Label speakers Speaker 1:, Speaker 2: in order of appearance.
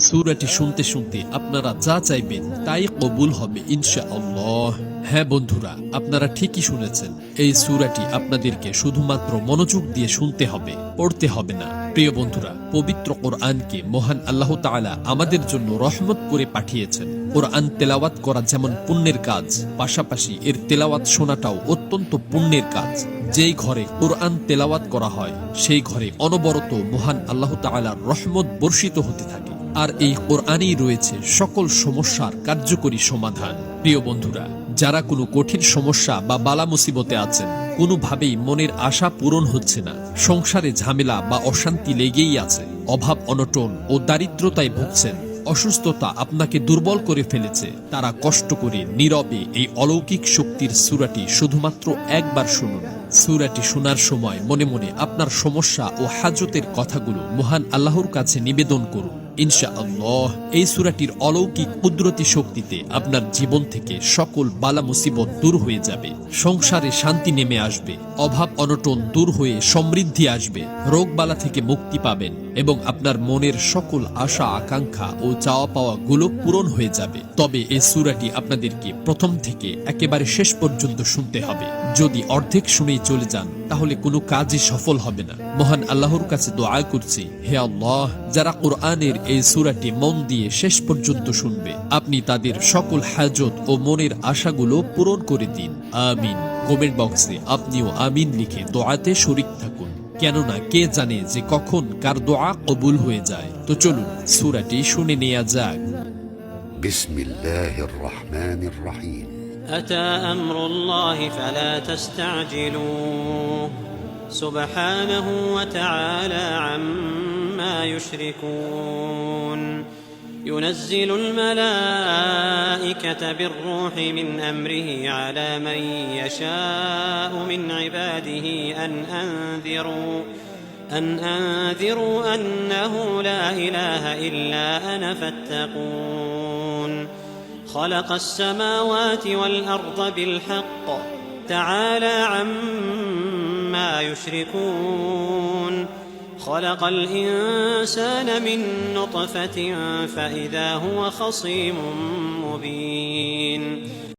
Speaker 1: সূরাটি শুনতে শুনতে আপনারা যা চাইবেন তাই কবুল হবে ইনশাআল্লাহ। হ্যাঁ বন্ধুরা, আপনারা ঠিকই শুনেছেন। এই সূরাটি আপনাদেরকে শুধুমাত্র মনোযোগ দিয়ে শুনতে হবে, পড়তে হবে না। প্রিয় বন্ধুরা, পবিত্র কোরআনকে মহান আল্লাহ তাআলা আমাদের জন্য রহমত করে পাঠিয়েছেন। কোরআন তেলাওয়াত করা যেমন পুণ্যের কাজ, পাশাপাশি এর তেলাওয়াত শোনাটাও অত্যন্ত পুণ্যের কাজ। যেই ঘরে কোরআন তেলাওয়াত করা হয় সেই ঘরে অনবরত মহান আল্লাহ তাআলার রহমত বর্ষিত হতে থাকে। আর এই কোরআনেই রয়েছে সকল সমস্যার কার্যকরী সমাধান। প্রিয় বন্ধুরা, যারা কোনো কঠিন সমস্যা বা বালা মুসিবতে আছেন, কোনোভাবেই মনের আশা পূরণ হচ্ছে না, সংসারে ঝামেলা বা অশান্তি লেগেই আছে, অভাব অনটন ও দারিদ্রতায় ভুগছেন, অসুস্থতা আপনাকে দুর্বল করে ফেলেছে, তারা কষ্ট করে নীরবে এই অলৌকিক শক্তির সূরাটি শুধুমাত্র একবার শুনুন। সূরাটি শোনার সময় মনে মনে আপনার সমস্যা ও হাজতের কথাগুলো মহান আল্লাহর কাছে নিবেদন করুন। ইনশাআল্লাহ এই সূরাটির অলৌকিক কুদরতি শক্তিতে আপনার জীবন থেকে সকল বালা মুসিবত দূর হয়ে যাবে, সংসারে শান্তি নেমে আসবে, অভাব অনটন দূর হয়ে সমৃদ্ধি আসবে, রোগবালা থেকে মুক্তি পাবেন এবং আপনার মনের সকল আশা আকাঙ্ক্ষা ও চাওয়া পাওয়া গুলো পূরণ হয়ে যাবে। তবে এই সূরাটি আপনাদেরকে প্রথম থেকে একেবারে শেষ পর্যন্ত শুনতে হবে। যদি অর্ধেক শুনেই চলে যান তাহলে কোনো কাজই সফল হবে না। মহান আল্লাহর কাছে দোয়া করছি, হে আল্লাহ, যারা কোরআনের এই সূরাটি মন দিয়ে শেষ পর্যন্ত শুনবে, আপনি তাদের সকল হাজত ও মনের আশাগুলো পূরণ করে দিন। আমিন। কমেন্ট বক্সে আপনিও আমিন লিখে দোয়াতে শরীক থাকুন, কেননা কে জানে যে কখন কার দোয়া কবুল হয়ে যায়। তো চলুন সূরাটি শুনে নেওয়া যাক।
Speaker 2: বিসমিল্লাহির রহমানির রহিম।
Speaker 3: أتى أمر الله فلا تستعجلوه سبحانه وتعالى عما يشركون ينزل الملائكة بالروح من أمره على من يشاء من عباده أن أنذروا أنه لا إله إلا أنا فاتقون خلق السماوات والأرض بالحق تعالى عما يشركون خلق الإنسان من نطفة فإذا هو خصيم مبين